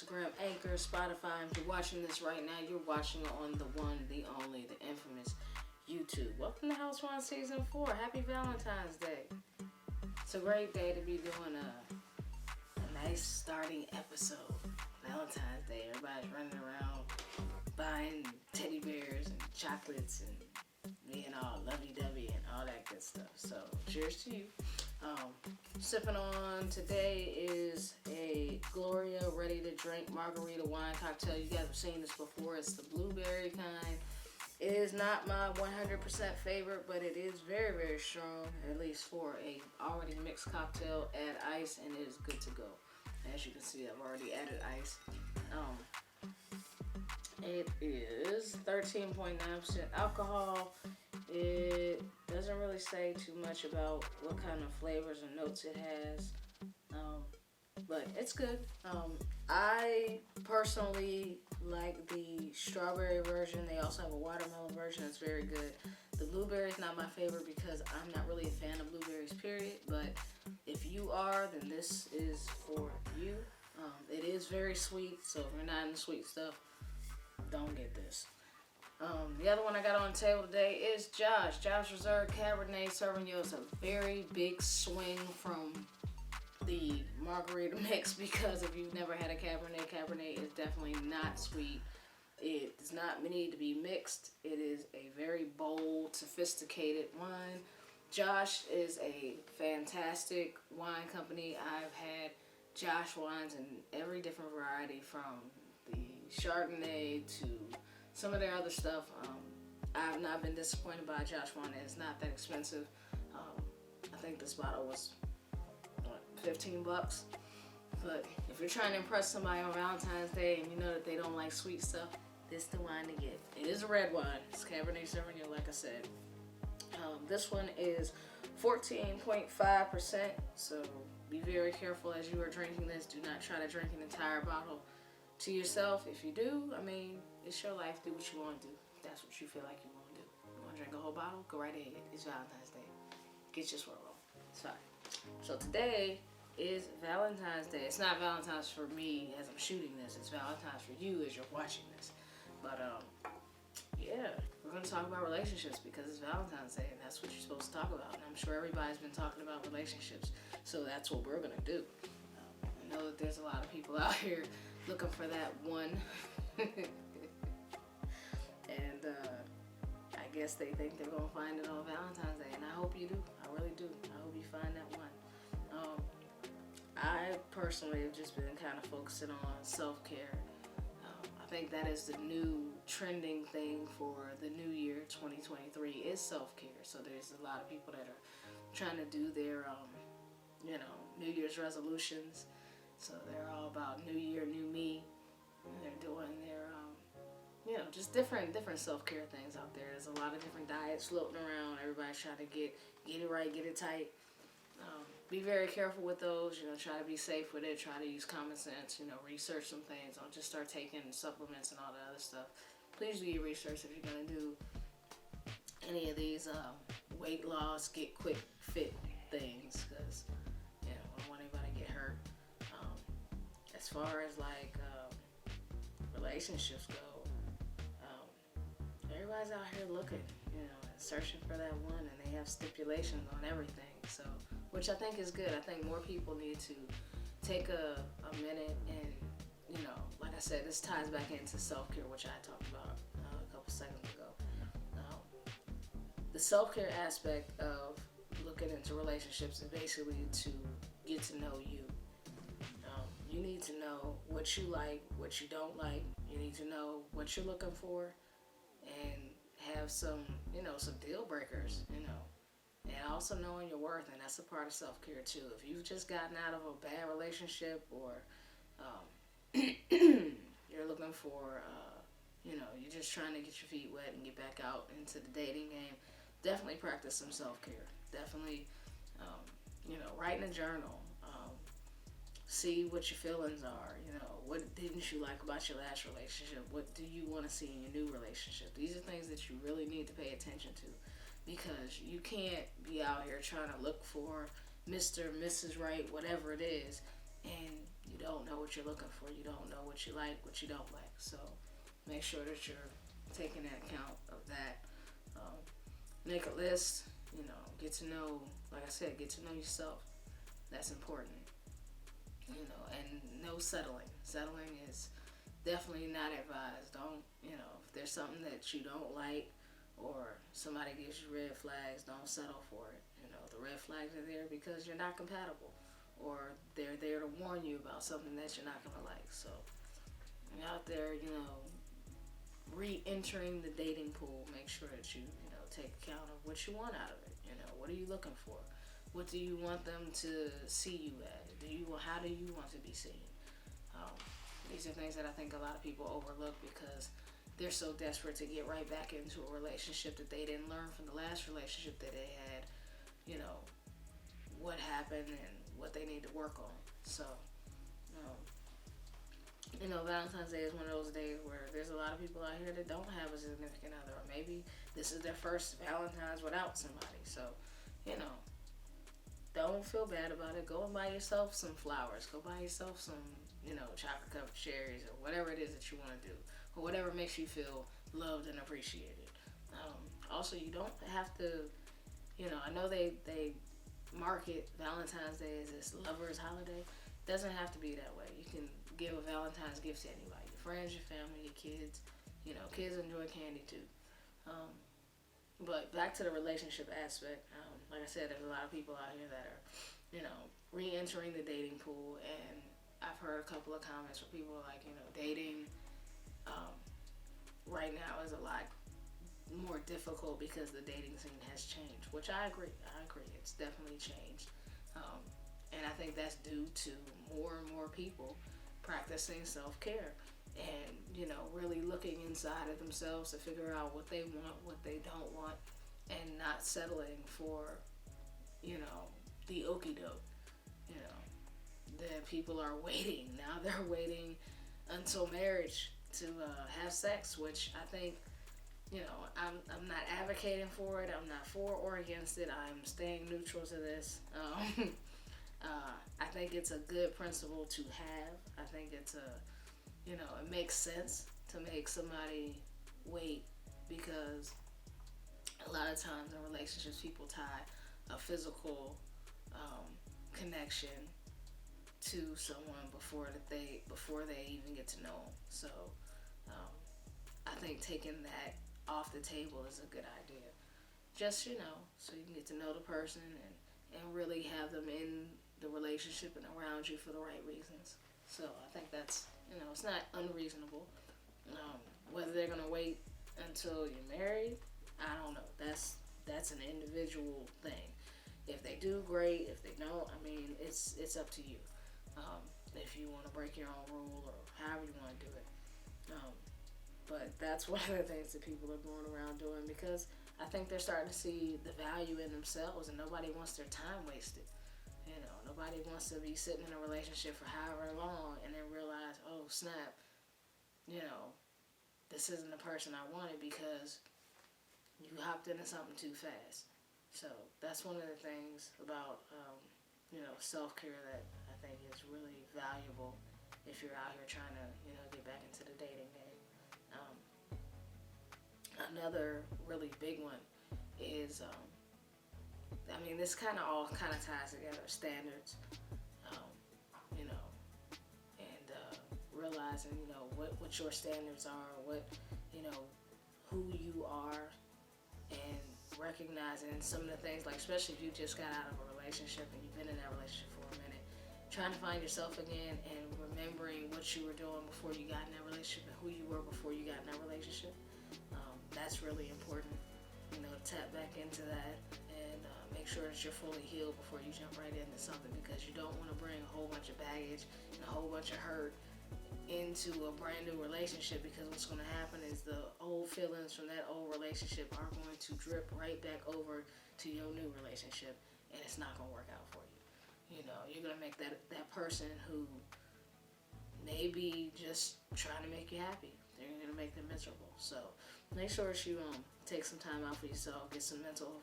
Instagram, Anchor, Spotify. If you're watching this right now, you're watching on the one, the only, the infamous YouTube. Welcome to House One Season 4. Happy Valentine's Day. It's a great day to be doing a nice starting episode. Valentine's Day. Everybody's running around buying teddy bears and chocolates and being all lovey-dovey and all that good stuff. So, cheers to you. Sipping on today is a Gloria ready to drink margarita wine cocktail. You guys have seen this before. It's the blueberry kind. It is not my 100% favorite, but it is very, very strong, at least for a already mixed cocktail. Add ice and it is good to go. As you can see, I've already added ice. It is 13.9% alcohol. It doesn't really say too much about what kind of flavors and notes it has, but it's good. I personally like the strawberry version. They also have a watermelon version that's very good. The blueberry is not my favorite because I'm not really a fan of blueberries, period. But if you are, then this is for you. It is very sweet, so if you're not into sweet stuff, don't get this. The other one I got on the table today is Josh Reserve Cabernet Sauvignon. It's a very big swing from the margarita mix because if you've never had a Cabernet is definitely not sweet. It does not need to be mixed. It is a very bold, sophisticated wine. Josh is a fantastic wine company. I've had Josh wines in every different variety, from the Chardonnay to some of their other stuff. I've not been disappointed by Josh wine. It's not that expensive. I think this bottle was, $15? But if you're trying to impress somebody on Valentine's Day and you know that they don't like sweet stuff, this is the wine to get. It is a red wine. It's Cabernet Sauvignon, like I said. This one is 14.5%, so be very careful as you are drinking this. Do not try to drink an entire bottle to yourself. If you do, I mean, it's your life. Do what you want to do. If that's what you feel like you want to do. You want to drink a whole bottle? Go right ahead. It's Valentine's Day. Get your swirl on. It's fine. So today is Valentine's Day. It's not Valentine's for me as I'm shooting this. It's Valentine's for you as you're watching this. But yeah, we're going to talk about relationships because it's Valentine's Day and that's what you're supposed to talk about. And I'm sure everybody's been talking about relationships, so that's what we're going to do. I know that there's a lot of people out here looking for that one. And I guess they think they're going to find it on Valentine's Day, and I hope you do. I really do. I hope you find that one. I personally have just been kind of focusing on self-care. I think that is the new trending thing for the new year, 2023, is self-care. So there's a lot of people that are trying to do their, New Year's resolutions. So they're all about New Year, New Me. They're doing their, just different self-care things out there. There's a lot of different diets floating around. Everybody's trying to get it right, get it tight. Be very careful with those. Try to be safe with it. Try to use common sense. Research some things. Don't just start taking supplements and all that other stuff. Please do your research if you're going to do any of these weight loss, get quick fit things, because I don't want anybody to get hurt. As far as relationships go, everybody's out here looking, searching for that one, and they have stipulations on everything. So, which I think is good. I think more people need to take a minute and, like I said, this ties back into self-care, which I talked about a couple seconds ago. The self-care aspect of looking into relationships is basically to get to know you. You need to know what you like, what you don't like. You need to know what you're looking for, and have some deal breakers, and also knowing your worth, and that's a part of self-care too. If you've just gotten out of a bad relationship, or you're looking for, you're just trying to get your feet wet and get back out into the dating game, definitely practice some self-care. Definitely, write in a journal. See what your feelings are. What didn't you like about your last relationship? What do you want to see in your new relationship? These are things that you really need to pay attention to, because you can't be out here trying to look for Mr. Mrs. Right, whatever it is, and You don't know what you're looking for. You don't know what you like, what you don't like. So make sure that you're taking account of that. Um, Make a list. Get to know, like I said, get to know yourself. That's important. And no settling. Settling is definitely not advised. Don't, if there's something that you don't like or somebody gives you red flags, don't settle for it. The red flags are there because you're not compatible, or they're there to warn you about something that you're not gonna like. So you're out there, re-entering the dating pool. Make sure that you take account of what you want out of it. What are you looking for? What do you want them to see you as? How do you want to be seen? Um, these are things that I think a lot of people overlook because they're so desperate to get right back into a relationship that they didn't learn from the last relationship that they had. You know what happened and what they need to work on. So, um, Valentine's Day is one of those days where there's a lot of people out here that don't have a significant other, or maybe this is their first Valentine's without somebody. So, you know, don't feel bad about it. Go and buy yourself some flowers. Go buy yourself some, chocolate covered cherries or whatever it is that you want to do, or whatever makes you feel loved and appreciated. Also, you don't have to. I know they market Valentine's Day as this lovers holiday. It doesn't have to be that way. You can give a Valentine's gift to anybody, your friends, your family, your kids. Kids enjoy candy too. Um, but back to the relationship aspect. Like I said, there's a lot of people out here that are, re-entering the dating pool, and I've heard a couple of comments where people are like, dating um, right now is a lot more difficult because the dating scene has changed, which I agree. It's definitely changed. And I think that's due to more and more people practicing self-care and, really looking inside of themselves to figure out what they want, what they don't want, and not settling for, the okie doke. That people are waiting. Now they're waiting until marriage to have sex, which I think I'm not advocating for it. I'm not for or against it. I'm staying neutral to this. I think it's a good principle to have. I think it's it makes sense to make somebody wait because a lot of times in relationships, people tie a physical connection to someone before they even get to know them. So um, I think taking that off the table is a good idea. Just so you can get to know the person and really have them in the relationship and around you for the right reasons. So I think that's it's not unreasonable. Whether they're gonna wait until you're married, I don't know. That's an individual thing. If they do, great. If they don't, it's up to you. If you want to break your own rule or however you want to do it. But that's one of the things that people are going around doing because I think they're starting to see the value in themselves and nobody wants their time wasted. Nobody wants to be sitting in a relationship for however long and then realize, oh snap, this isn't the person I wanted because you hopped into something too fast. So that's one of the things about, self-care that I think is really valuable if you're out here trying to, get back into the dating game. Another really big one is, this kind of all kind of ties together. Standards, and realizing, what your standards are, who you are, and recognizing some of the things, like especially if you just got out of a relationship and you've been in that relationship for a minute, trying to find yourself again and remembering what you were doing before you got in that relationship and who you were before you got in that relationship. That's really important. Tap back into that and make sure that you're fully healed before you jump right into something because you don't want to bring a whole bunch of baggage and a whole bunch of hurt into a brand new relationship because what's going to happen is the old feelings from that old relationship are going to drip right back over to your new relationship and it's not going to work out for you. You're going to make that person who may be just trying to make you happy. They're going to make them miserable. So make sure that you take some time out for yourself, get some mental,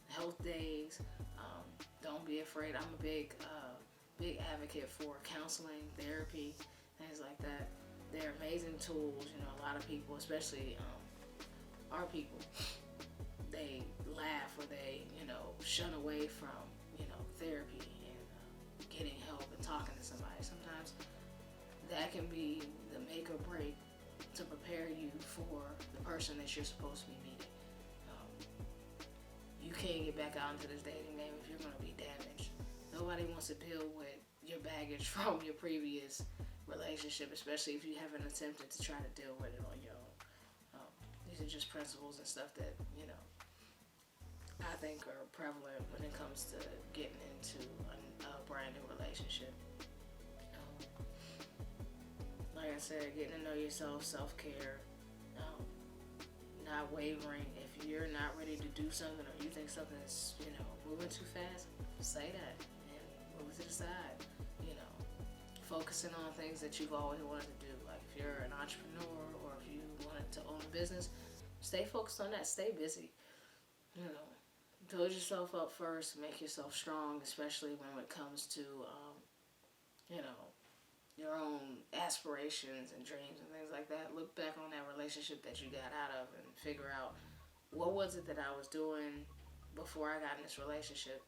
health days. Don't be afraid. I'm a big big advocate for counseling, therapy, things like that. They're amazing tools. A lot of people, especially our people, they laugh or they, shun away from, therapy and getting help and talking to somebody. Sometimes that can be the make or break to prepare you for the person that you're supposed to be meeting. You can't get back out into this dating game if you're going to be damaged. Nobody wants to deal with your baggage from your previous relationship, especially if you haven't attempted to try to deal with it on your own. These are just principles and stuff that, I think are prevalent when it comes to getting into a brand new relationship. Like I said, getting to know yourself, self-care, not wavering. If you're not ready to do something or you think something is, moving too fast, say that and move to the side. Focusing on things that you've always wanted to do. Like if you're an entrepreneur or if you wanted to own a business, stay focused on that. Stay busy. Build yourself up first. Make yourself strong, especially when it comes to, your own aspirations and dreams and things like that. Look back on that relationship that you got out of and figure out what was it that I was doing before I got in this relationship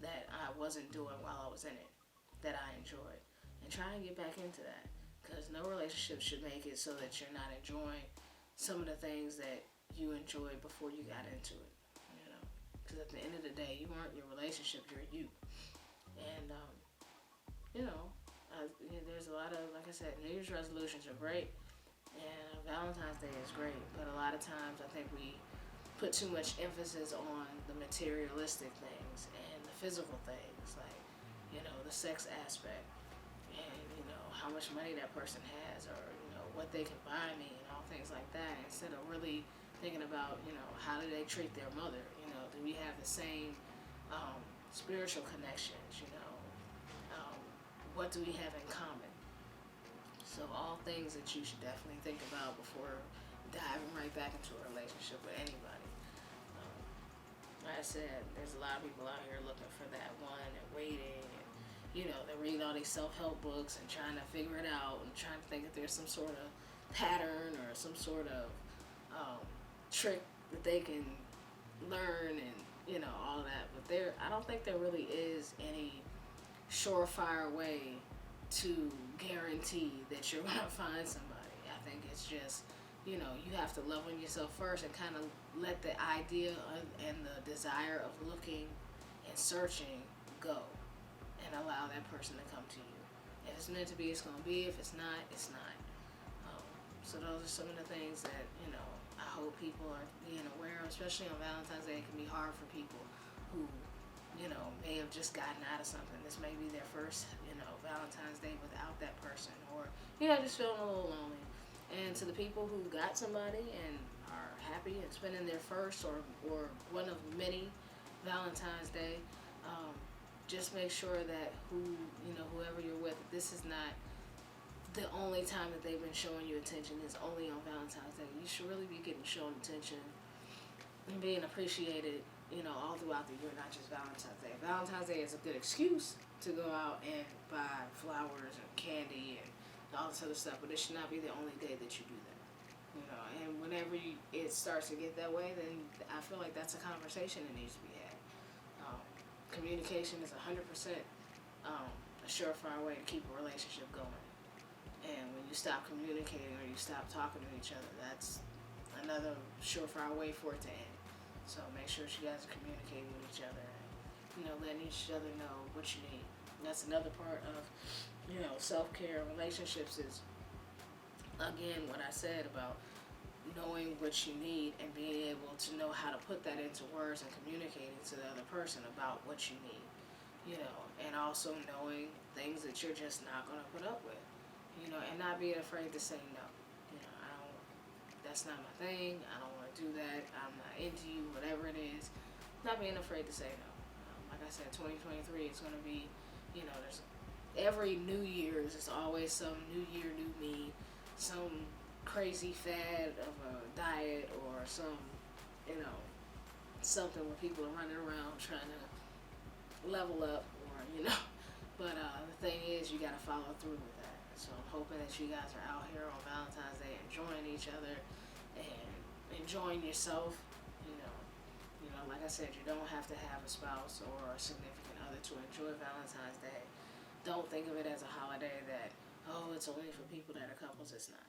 that I wasn't doing while I was in it, that I enjoyed. And try and get back into that. Because no relationship should make it so that you're not enjoying some of the things that you enjoyed before you got into it. Because at the end of the day, you aren't your relationship, you're you. And, there's a lot of, like I said, New Year's resolutions are great. And Valentine's Day is great. But a lot of times I think we put too much emphasis on the materialistic things and the physical things. Like, the sex aspect. And, how much money that person has or, what they can buy me and all things like that. Instead of really thinking about, how do they treat their mother? Do we have the same spiritual connections? What do we have in common? So all things that you should definitely think about before diving right back into a relationship with anybody. Like I said, there's a lot of people out here looking for that one and waiting. And, they're reading all these self-help books and trying to figure it out and trying to think if there's some sort of pattern or some sort of trick that they can learn and, all that. But I don't think there really is any surefire way to guarantee that you're going to find somebody. I think it's just, you have to love on yourself first and kind of let the idea and the desire of looking and searching go and allow that person to come to you. If it's meant to be, it's going to be. If it's not, it's not. So those are some of the things that, I hope people are being aware of, especially on Valentine's Day. It can be hard for people who, may have just gotten out of something. This may be their first, Valentine's Day without that person or, just feeling a little lonely. And to the people who got somebody and are happy and spending their first or one of many Valentine's Day, just make sure that whoever you're with, this is not the only time that they've been showing you attention is only on Valentine's Day. You should really be getting shown attention and being appreciated, all throughout the year, not just Valentine's Day. Valentine's Day is a good excuse to go out and buy flowers and candy and all this other stuff, but it should not be the only day that you do that. And whenever it starts to get that way, then I feel like that's a conversation that needs to be had. Communication is 100% a surefire way to keep a relationship going. And when you stop communicating or you stop talking to each other, that's another surefire way for it to end. So make sure that you guys are communicating with each other and, letting each other know what you need. And that's another part of, self-care and relationships is, again, what I said about knowing what you need and being able to know how to put that into words and communicating to the other person about what you need. And also knowing things that you're just not going to put up with. And not being afraid to say no. That's not my thing. I don't want to do that. I'm not into you, whatever it is. Not being afraid to say no. Like I said, 2023 is going to be, there's every New Year's, it's always some New Year, new me, some crazy fad of a diet or some, something where people are running around trying to level up or, But the thing is, you got to follow through with that. So I'm hoping that you guys are out here on Valentine's Day enjoying each other and enjoying yourself. You know, like I said, you don't have to have a spouse or a significant other to enjoy Valentine's Day. Don't think of it as a holiday that, oh, it's only for people that are couples. It's not.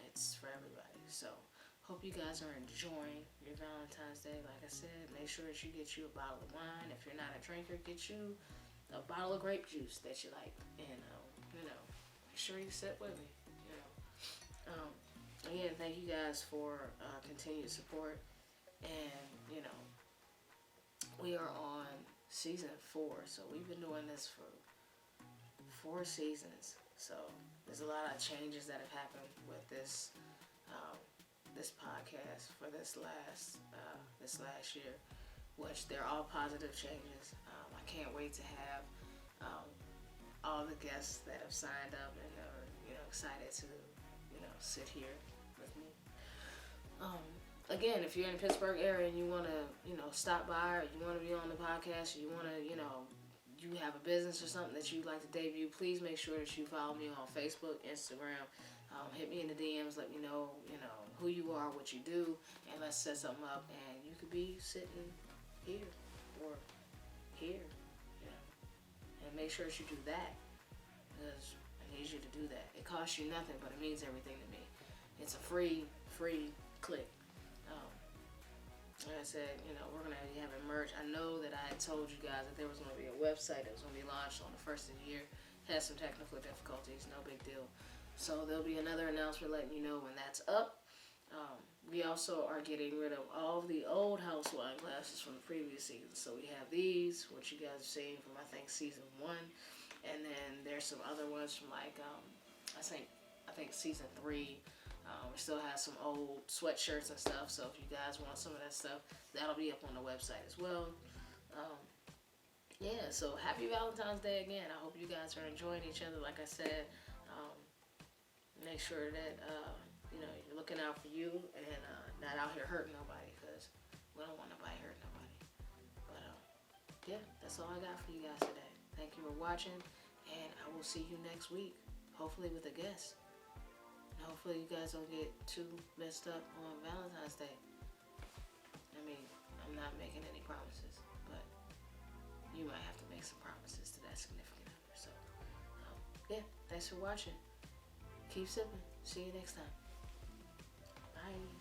It's for everybody. So hope you guys are enjoying your Valentine's Day. Like I said, make sure that you get you a bottle of wine. If you're not a drinker, get you a bottle of grape juice that you like, and make sure you sit with me. Again, thank you guys for continued support, and we are on season 4, so we've been doing this for 4 seasons. So there's a lot of changes that have happened with this this podcast for this last year, which they're all positive changes. I can't wait to have all the guests that have signed up and are excited to sit here with me. Again, if you're in the Pittsburgh area and you want to stop by, or you want to be on the podcast, or you want to you have a business or something that you'd like to debut, please make sure that you follow me on Facebook, Instagram. Hit me in the DMs. Let me know who you are, what you do, and let's set something up. And you could be sitting here or here, and make sure that you do that, because I need you to do that. It costs you nothing, but it means everything to me. It's a free click. Like I said, we're going to be having merch. I know that I had told you guys that there was going to be a website that was going to be launched on the 1st of the year. Had some technical difficulties, no big deal. So there'll be another announcement letting you know when that's up. We also are getting rid of all of the old house wine glasses from the previous season. So we have these, which you guys have seen from, I think, season 1. And then there's some other ones from, like, I think season 3. We still have some old sweatshirts and stuff, so if you guys want some of that stuff, that'll be up on the website as well. Yeah, so happy Valentine's Day again. I hope you guys are enjoying each other. Like I said, make sure that you're looking out for you and not out here hurting nobody, because we don't want nobody hurting nobody. But yeah, that's all I got for you guys today. Thank you for watching, and I will see you next week, hopefully with a guest. Hopefully you guys don't get too messed up on Valentine's Day. I mean, I'm not making any promises, but you might have to make some promises to that significant other. So, yeah, thanks for watching. Keep sipping. See you next time. Bye.